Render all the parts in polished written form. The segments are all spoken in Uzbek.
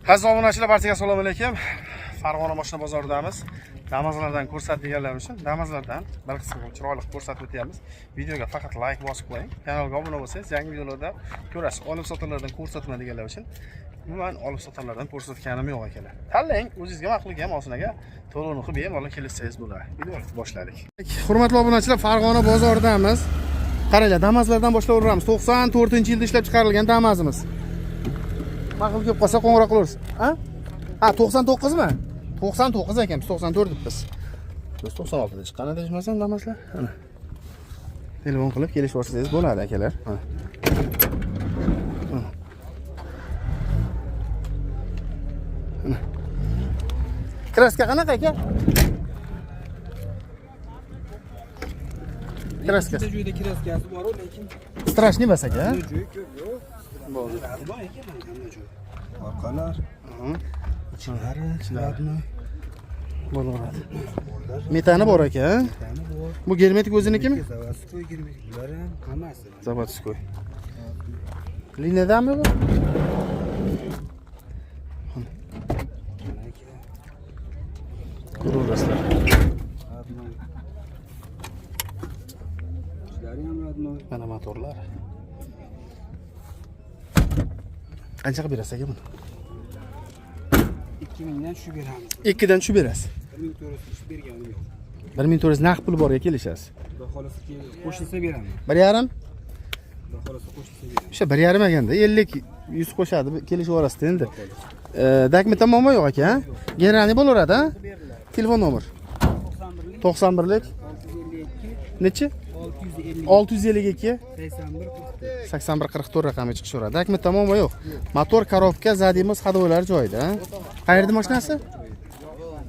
Aziz obunachilar, barchaga assalomu alaykum. Farg'ona mashina bozoridamiz. Damazlardan ko'rsatib deganlar uchun damazlardan bir qism chiroyli ko'rsatib o'tyapmiz. Videoga faqat like bosib qo'ying. Kanalga obuna bo'lsangiz, yangi videolarda ko'rasiz. Olib sotalardan ko'rsatma deganlar uchun umuman olib sotalardan ko'rsatganim yo'q ekanlar. Tanlang, o'zingizga ma'qul kelgan mashinaga to'lovni qilib bemalol kelsangiz bo'ladi. Videoni boshladik. Hurmatli obunachilar, Farg'ona bozoridamiz. Qaranglar, damazlardan boshlab o'ramiz. 94-yilda ishlab chiqarilgan damazimiz. Ma'qul kelib qolsa qo'ng'iroq qilarsiz. Ha? Ha, 99 mi? 99 ekan, biz 94 debmiz. Biz 96 da chiqqan adashmasam damazlar. Mana. Telefon qilib kelishib olsangiz bo'ladi akalar. Mana. Kraska qanaqa aka? Kraska. Joyda kraskasi bor, lekin Strashniy emas aka. joy ko'p yo'q. Bo'ldi. Bor ekan mana joy. Orqalar, ichlari, chiladmi? Bo'laveradi. Metani bor aka. Tani bor. Bu germetik o'zinikimi? Zavodskoy girmaydi. Bular ham hammasi. Zavodskoy. Liniyadami bu? Ko'rasizlar. Mana motorlar. Qancha qilib berasiz aka buni? 2000 dan tushib beramiz. 2 dan tushib berasiz. 1400 tushib berganim yo'q. 1400 naqd pul borga kelishasiz. Xudo xolasa qo'shilsa beraman. 1,5? Xudo xolasa qo'shilsa beraman. O'sha 1,5 eganda 50 100 qo'shadi, kelishib olasiz endi. Dokument muammo yo'q aka. Generalniy bo'laveradi, ha? Telefon nomer. 91lik 652 nechi? 652 652 8144 raqamiga chiqishaveradi. Dokument muammo yo'q. Motor, korobka, zadimiz, hadolar joyida, ha? Qayerda mashinasi?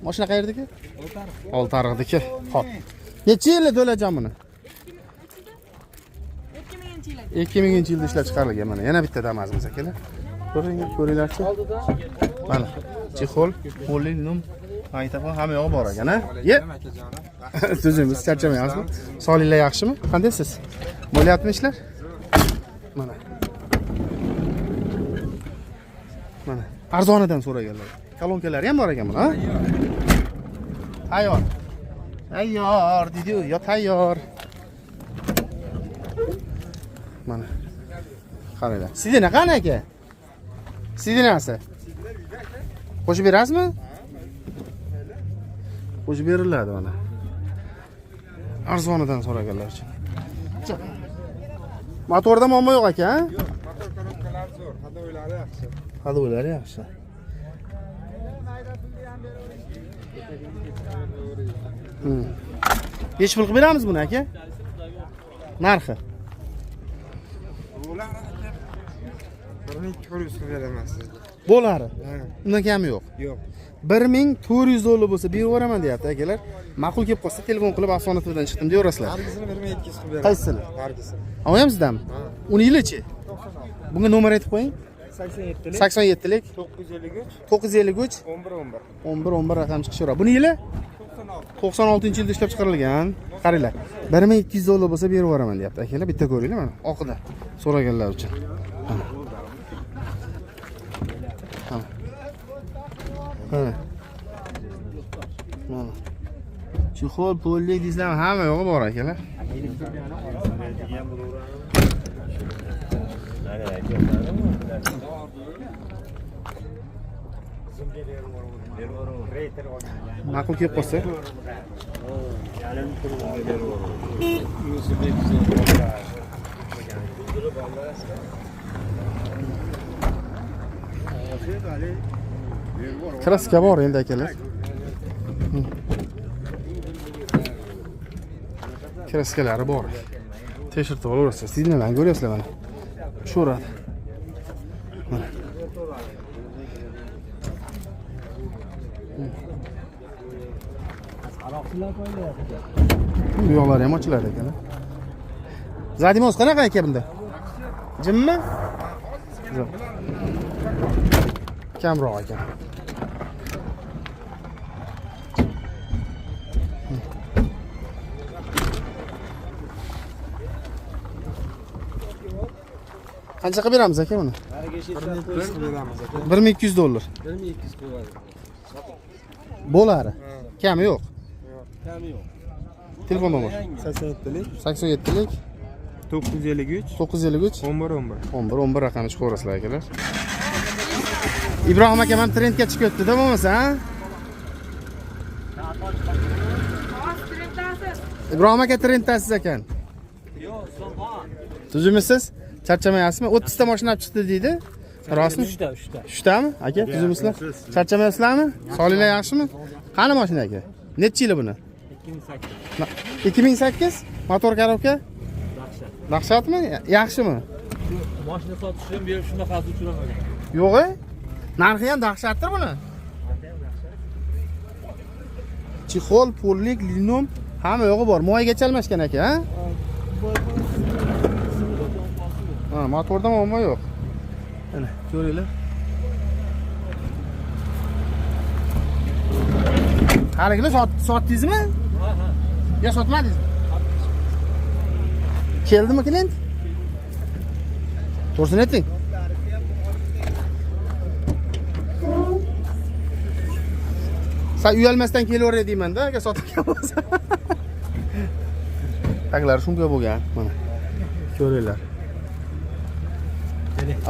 Mashina qayerdagi? Oltariqdagi. Xo'p. Necha yil to'lagan buni? 2000-yilda ishlab chiqarilgan mana. Yana bitta damazimiz akalar. Ko'ringlarchi. Mana. Chexol, polinum, aytaba hamma yo'q bor ekan, ha? Ye. So'zingiz charchamayapsizmi? Soninglar yaxshimi? Qandaysiz? Bo'lyaptimi ishlar? Mana. Mana. Arzonidan so'raganlar. Kolonkalari ham bor ekan buni, ha? Tayyor. Tayyor dedi-yu, yo tayyor. Mana. Qaranglar. Sidina qani aka? Sidinasi. Qo'shib berasizmi? Qo'shib beriladi mana. Arzonidan so'raganlar uchun. Motorda muammo yo'q aka, ha? Yo'q, motor korobkalari zo'r, hadoylari yaxshi. Hadoylari yaxshi. Besh pul qilib beramiz buni aka? Narxi. Bular 1400 qilib beraman sizga. Bo'ladi. Undan kami yo'q. Yo'q. 1400 dollar bo'lsa berib yuboraman deyapti akalar. Ma'qul kelib qolsa telefon qilib Afsona TVdan chiqdim deyaverasizlar. Hargisini 1200 qilib beraman. Qaysini? Hargisini. Olmayam sizdanmi? Uni yilichi? Bunga nomer aytib qo'ying. 87lik 87lik 953 953 11 11 raqam chiqishaveradi. Buni yili 96-yilda ishlab chiqarilgan. Qaranglar. 1200 dollar bo'lsa berib yuboraman deyapti akalar. Bitta ko'ringlar mana. Oqida so'raganlar uchun. Mana. Chexol, pollik deysizlarmi? Hamma yo'g'i bor akalar. Ma'qul kelib qolsa. Kraska bor endi akalar. Kraskalari bor. Teshirtib olaverasiz. Sizlarni ko'ryapsizlar mana. Tushaveradi. Bu yo'llar ham ochiladi ekan. Zadimoz qanaqa aka bunda? Jimmi? Yo'q. Kamroq ekan. Qancha qilib beramiz aka buni? $1200. $1200 qo'yadi. Bo'ladi. Kami yo'q. Kami yo'q. Telefon nomeri 87lik 87lik 953 953 11 11 raqamni chiqaverasizlar akalar. Ibrohim aka ham trendga chiqib ketdi-da bo'lmasa, ha? Ibrohim aka trenddasiz ekan. Yo'q, so'g'on. Tuzumisiz? Charchamayapsizmi? 30 ta mashina olib chiqdi deydi. Rostmi? 3 tami? Aka, tuzumisizlar? Charchamayapsizlarmi? Sog'lig'inglar yaxshimi? Qani mashina aka? Necha yili buni? 2008. 2008? Motor korobka? Dahshatmi? Yaxshimi? Mashina sotishim berib shunaqasi uchramagan. Yo'q-e? Narxi ham dahshatdir buni. Chexol, pollik, linoleum hamma yo'g'i bor. Moyga chalmashgan aka, ha? Ha, motorda muammo yo'q. Mana, ko'ringlar. Haligilar sotdingizmi? Ha. Yo, sotmadingizmi? Keldimi klient? To'g'risini ayting. Sen uyalmasdan kelaver deyman-da, aka sotgan bo'lsa. Taglari shunga bo'lgan, mana. Ko'ringlar.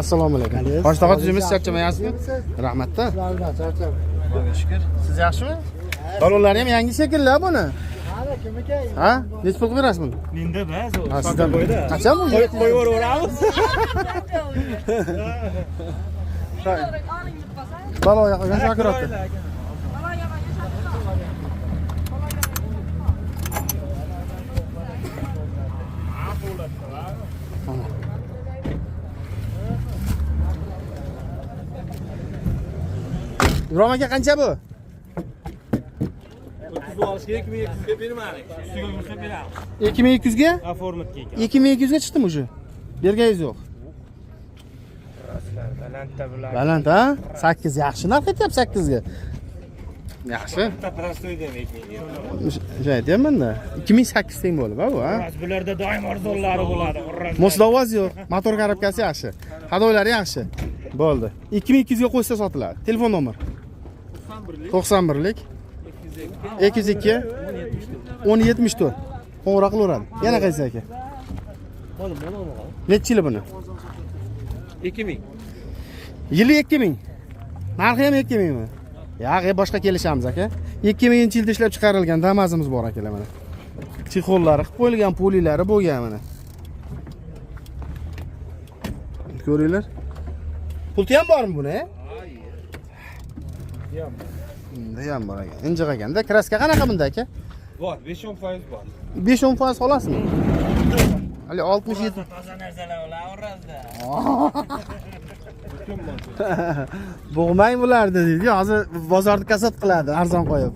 Assalomu alaykum. Boshlig'i tuzimiz charchamayapsizmi? Rahmatda. Xudoga shukr. Siz yaxshimi? Balonlari ham yangi shekilli buni. Ha? Nech pul berasiz buni? Menda bas, Ha, sizdan qachon bu? qo'yib yuboramiz. Baloga qolgan shokiratdi. Ibrohim aka qancha bu? 30 olishga 2200 ga bermaylik. Ustiga yursa beramiz. 2200 ga? Ha, formatga ekan. 2200 ga chiqdimi o'sha? Berganingiz yo'q. Balandda bular. Baland, ha? 8 yaxshi narx aytyapti 8 ga. Yaxshi. Prostoy demak. O'sha aytayapman-da. 2008 teng bo'lib, ha bu, ha? Bularda doim arzonlari bo'ladi. Mosdavoz yo'q, motor korobkasi yaxshi. Hadoylari yaxshi. Bo'ldi. 2200 ga qo'ysa sotiladi. Telefon nomer 91lik 202 1074. Qo'ng'iroq qilaveradi. Yana qaysi aka? Mana. Necha yili buni? 2000. Yili 2000. Narxi ham 2000 mi? Yo'q, boshqa kelishamiz aka. 2000-yilda ishlab chiqarilgan Damas'imiz bor akalar mana. Chexollari qilib qo'yilgan, polilari bo'lgan mana. Ko'ringlar. Pulti ham bormi buni? Bunda ham bor ekan. Injiq ekanda. Kraska qanaqa bunda aka? Bor, 5-10% bor. 5-10% xolasmi? Hali 67. Toza narsalar bo'laveradida. Bo'g'mang bulardi deydi. Hozir bozorda kasat qiladi, arzon qo'yib.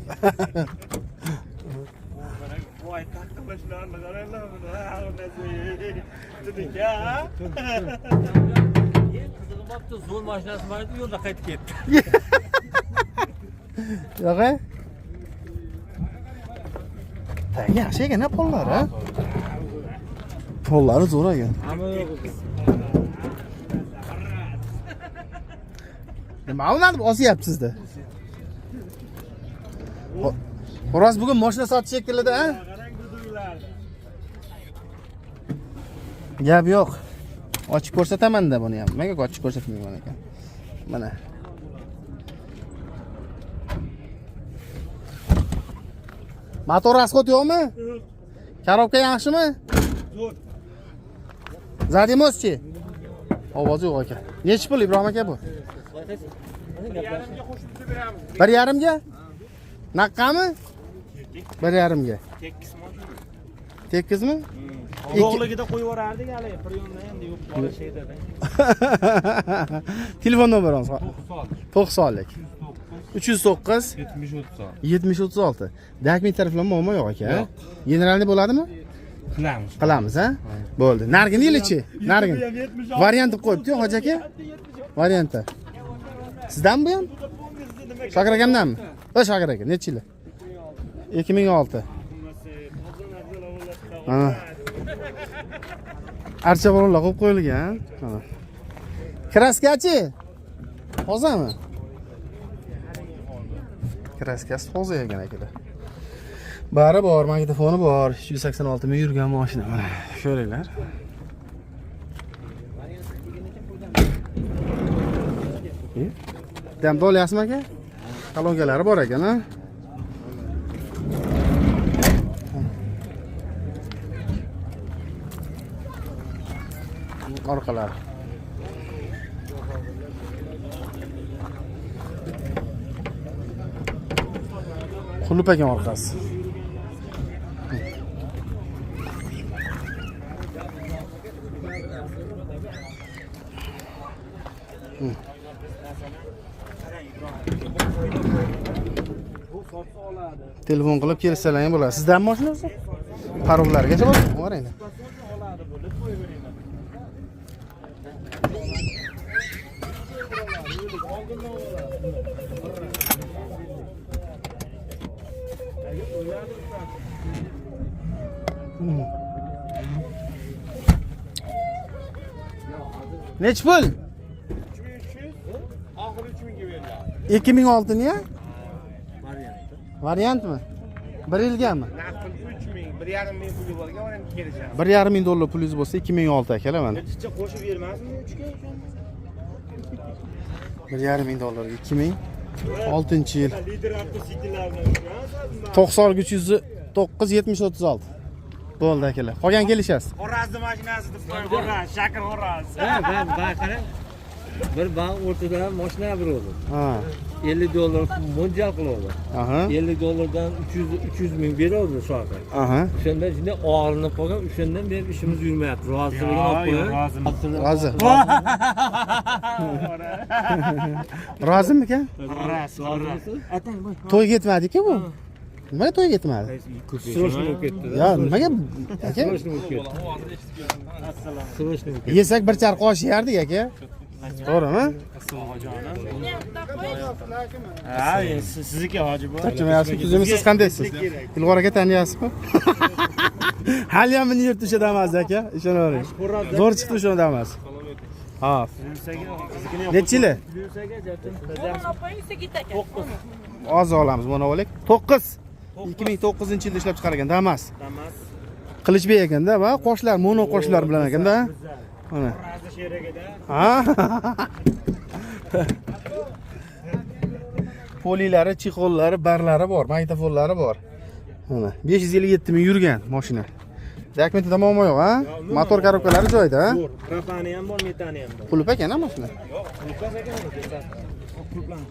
Voy, katta mashinalarni qaranglar buni. Tudika. Qizilmabdi, zo'r mashinasi bor edi, yo'lda qaytib ketdi. Yo'q-a? Yaxshi ekan, pollar, ha? Pollari zo'r ekan. Nima ularni osyapsizda? Xo'roz bugun mashina sotish shekilida, ha? Gap yo'q. Ochib ko'rsataman-da buni ham. Nimaga ochib ko'rsatmayman ekan? Mana. Motor rasxod yo'qmi? Korobka yaxshimi? Zo'r. Zadimoschi. Ovozi yo'q ekan. Nechi pul Ibrohim aka bu? 1.5 qo'shib beramiz. 1.5 ga? Naqqami? 1.5 ga. Tekizmi? Bog'ligida qo'yib yuborardik hali, bir yonda endi yo'q bola şeyda. Telefon nomeringiz? 90lik. 309 7036. Dokumentlar bilan muammo yo'q aka. Generalni bo'ladimi? Qilamiz, ha? Bo'ldi. Nargin yilichi? Nargin. Variant deb qo'yibdi-ku hoji aka. Variantda. Sizdanmi bu ham? Shokir akamdanmi? Va Shokir aka, necha yil? 2006. Mana. Archa balonlar qo'yib qo'yilgan. Mana. Kraskachi? Tozami? Kraskasi toza ekan akalar. Bari bor, magnitofoni bor. 186 ming yurgan mashina mana. Ko'ringlar. Damda olyapsizmi aka? Kolonkalari bor ekan, ha? Orqalari. Qullup ekan orqasi. Telefon qilib kelsalar ham bo'ladi. Sizdan mashinasi? Parollargacha bor. Qarang. Nech pul? 2006 ya? Variantmi? 1 yilgami? 1,5 ming puli borga variant kelishadi. 1,5 ming dollar pulingiz bo'lsa 2006 akalar mana. Necha qo'shib bermasmi 3 ga? 1,5 ming dollarga 2006-yil. Lider avtosikllar bilan 90 309 70 36. Bo'ldi akalar. Qolgan kelishasiz. Xo'razni mashinasi deb qo'yib Xo'raz, Shakir Xo'raz. Ben qarang. Bir ban o'rtada mashina bo'ldi. Ha. 50 dollar mo'ljal qiladi. Aha. 50 dollardan 300 ming beradi shoqi. Aha. O'shanda shunday og'rinib qolgan, o'shandan beri ishimiz yurmayapti. Roziligini olib qo'ying. Rozi. Rozimi aka? Rozimisiz? Atang boy. To'y ketmadi-ku bu. Nimaga to'y ketmadi? Srochni bo'lib ketdi. Ya, nimaga aka? Srochni bo'lib ketdi. Srochni bo'lib ketdi. Yesak bir charq osh yerdik aka. To'g'rimi? Ha, sizniki hoji bu. Tuzumi siz qandaysiz? Ilg'or aka taniyapsizmi? Hali ham meni yurt ishida emas aka, ishonavering. Zo'r chiqdi o'shanda emas. Ha. Necha yili? Oz olamiz, mana olaylik. 9. 2009-yilda ishlab chiqargan Damas. Damas. Qilichbek ekanda va qo'shlar, mono qo'shlar bilan ekanda. Mana. Xo'razni sherigida. Ha. Polilari, chixollari, barlari bor, magnitofonlari bor. Mana 557 ming yurgan mashina. Dokumentida muammo yo'q, ha? Motor korobkalari joyida, ha? Zo'r. Propani ham bor, metani ham bor. Qulp ekan, ha, mashina? Yo'q, qulpas ekan bu. Qulplan.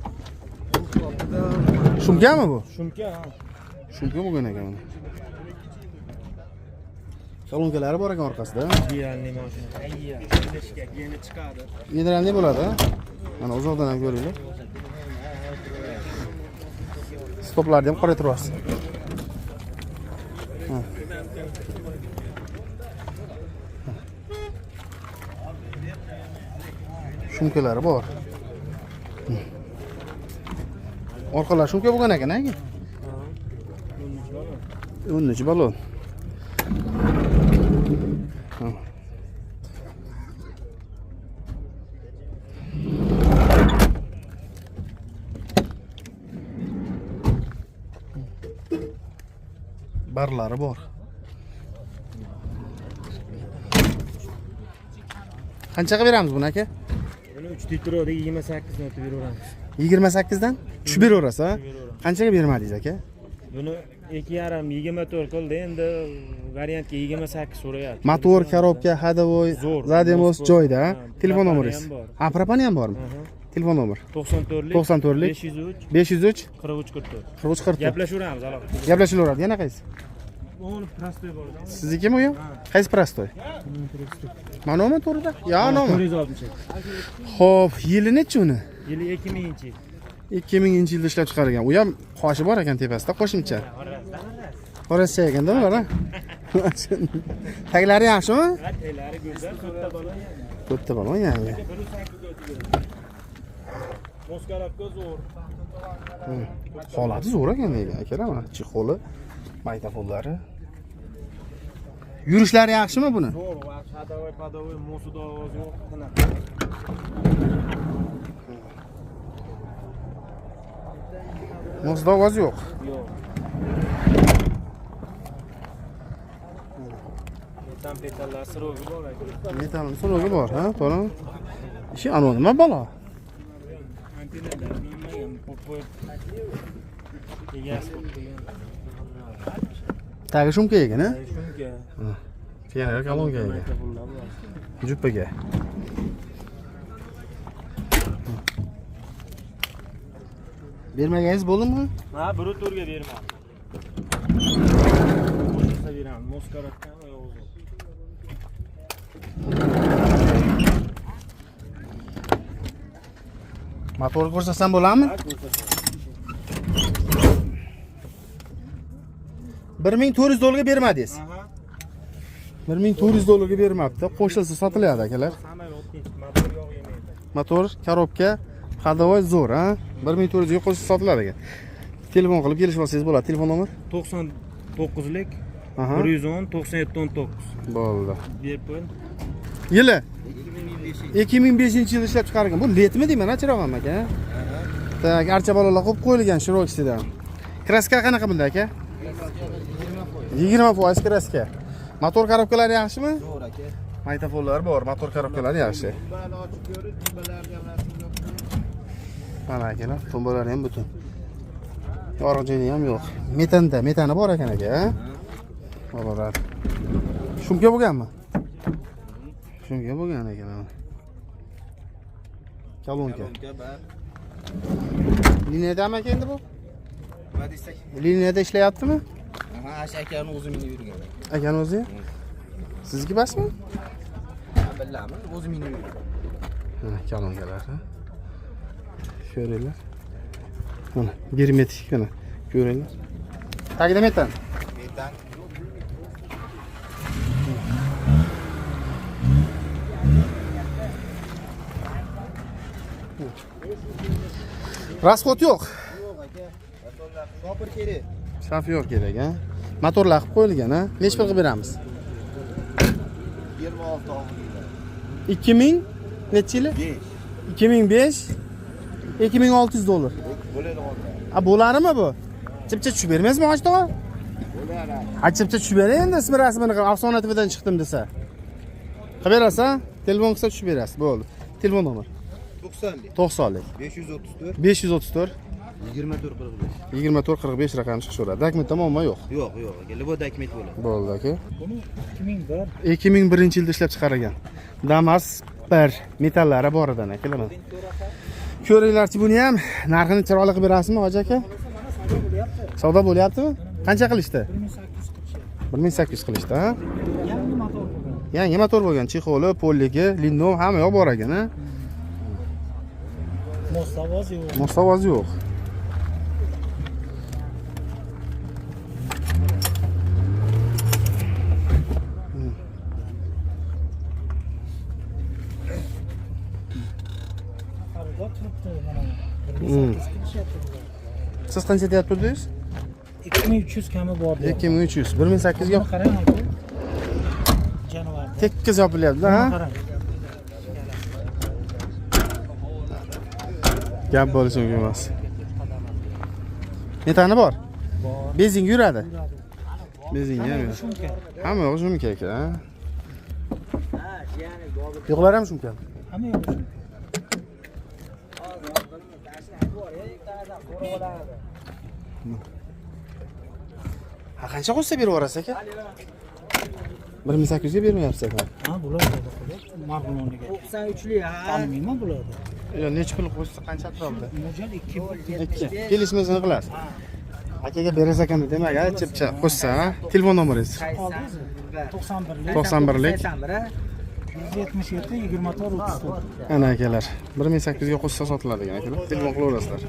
Shumkami bu? Shumka, ha. Shumka bo'lgan ekan. Kolonkalari bor ekan orqasida. Generalniy mashina. Ayya, yeni chiqadi. Generalniy bo'ladi, ha? Mana uzoqdan ham ko'ringlar. Stoplarni ham qarab turasiz. Shumkalari bor. Orqalar shumka bo'lgan ekan, aka. 13 balon. Barlari bor. Qanchaga beramiz buni aka? Buni 3 litrda 28 nota beraveramiz. 28 dan tushib beraverasiz, ha? Qanchaga bermadingiz aka? Buni 2,5 24 qildi, endi variantga 28 so'rayapti. Motor, korobka, hadovoy, zademos joyda. Telefon nomeringiz? Ha, propani ham bormi? Telefon nomer? 94 lik 503 503 43 44. 43 Gaplashaveramiz, alohida. Gaplashaveradi. Yana qaysi? Uni prostoy borda. Siznikimi u? Qaysi prostoy? Mana uni to'g'rida? Ya, nomi. 406. Xo'p, yili nechi uni? Yili 2000-yil. 2000-yilda ishlab chiqargan. U ham qoshi bor ekan tepasida, qo'shimcha. Qorasi ekanda ular, ha? Taglari yaxshimi? Taglari go'zal, to'rtta balon. To'rtta balon yangi. Moskarovka zo'r. Holati zo'r ekan degan akalar, mana chixoli, magnitofonlari. Yurishlari yaxshimi buni? Zo'r, va hadovoy, padovoy, mo'suda ovoz yo'q. Mosda ovoz yo'q. Yo'q. Metal sirogi bor aka. Metal sirogi bor, ha? To'g'rimi? Ishi anavi nima balo? Antenalar bilmagan, qo'yib. Egasi qo'ygan. Tagi shumka ekan, ha? Shunga. Fener kolonka ekan. Jupaga. Bermagangiz bo'ldimi? Ha, bir o'turga berma. Qo'shilsa beraman. Moskaratdan oyoq uzun. Motor ko'rsatsam bo'ladimi? Ha, ko'rsataman. 1400 dollarga bermadingiz. Aha. 1400 dollarga bermabdi. Qo'shilsa sotiladi akalar. Hamma o'tdi. Motor yog' yemaydi. Motor, korobka, hadovoy zo'r, ha? 1400 ga qo'shilsa sotiladi ekan. Telefon qilib kelishib olsangiz bo'ladi. Telefon nomeri? 99lik Aha. 110 9719. Bo'ldi. Berib qo'ying. Yili 2005-yilda ishlab chiqargan. Bu letmi deyman, achirog'im aka. Tak, archa balolar qo'yib qo'yilgan Shiroksidan. Kraska qanaqa bunda aka? 20% kraska. Motor korobkalari yaxshimi? Zo'r aka. Maytafonlar bor, motor korobkalari yaxshi. Mana akalar, tumbalari ham butun. Yorug' joyi ham yo'q. Metani bor ekan aka, ha? Bolalar. Shumka bo'lganmi? Shumka bo'lgan ekan. Kolonka. Liniyadami aka endi bu? Nima desak? Liniyada ishlayaptimi? Aha, akani o'zi minib yurgan. Akani o'zi? Sizniki basmi? Bilaman, o'zi minib yurgan. Ha, kolonkalar, ha. Ko'ringlar. Mana, germetik mana. Ko'ringlar. Tagida metan. Metan. Rasxod yo'q. Yo'q aka. Motorlar shopir kerak. Shofyor kerak, ha. Motorlar qilib qo'yilgan, ha. Necha pul qilib beramiz? 26 og'ir. 2000 necha yili? 5. 2005 2600 dollar. Bo'ladi hozir. A bo'larimi bu? Chipcha tushib bermaysizmi Hoji tog'a? Bo'ladi. Ha, chipcha tushib beray endi, ismi rasmini qilib Afsona TVdan chiqdim desa. Qilib berasiz, ha? Telefon qilsa tushib berasiz, bo'ldi. Telefon nomer 90lik 90lik 534 534 2445. 2445 raqami chiqishaveradi. Dokument tomonmi yo'q? Yo'q, yo'q. Libo dokument bo'ladi. Bo'ldi aka. Buni 2001 2001-yilda ishlab chiqarilgan. Damas 1 metallari bor ekan akalar. Ko'ringlarchi buni ham narxini chiroyli qilib berasizmi Hoji aka? Savdo bo'lyaptimi? Qancha qilishdi? 1800 qilishdi, ha? yangi motor bo'lgan. Yangi motor bo'lgan, chexoli, polligi, lindom hamma yo'q bor ekan, ha? Mostovoz yo'q. Mostovoz yo'q. Qaror turibdi mana. Siz qancha deyapti dedingiz? 2300 kami bor deyapti. 2300, 1800 ga Qarang aka. Janovar. tekkiz yopilyapti, ha? Qarang. Gap bo'lishi mumkin emas. Metani bor? Bor. Benzin yuradi. Benzin ham yuradi. Shunga. Hamma yo'q shumka aka, ha? Yo'qlar ham shumka. Hamma yo'q shunga. Ha, qancha qo'shsa berib yuborasiz aka? 1800 ga bermayapsiz aka. Ha, bo'ladi. Marg'iloniga. 93lik ha. Taniyman bo'ladi. Yo, necha pul qo'shsa qancha atrofda? Mo'ljal 2000. 2. Kelishmasini qilasiz. Akaga berasiz ekan demak, chipcha qo'shsa, ha? Telefon nomeringiz? 91lik 177 24 34. ana akalar. 1800 ga qo'shsa sotiladi ekan akalar. Telefon qilaverasizlar.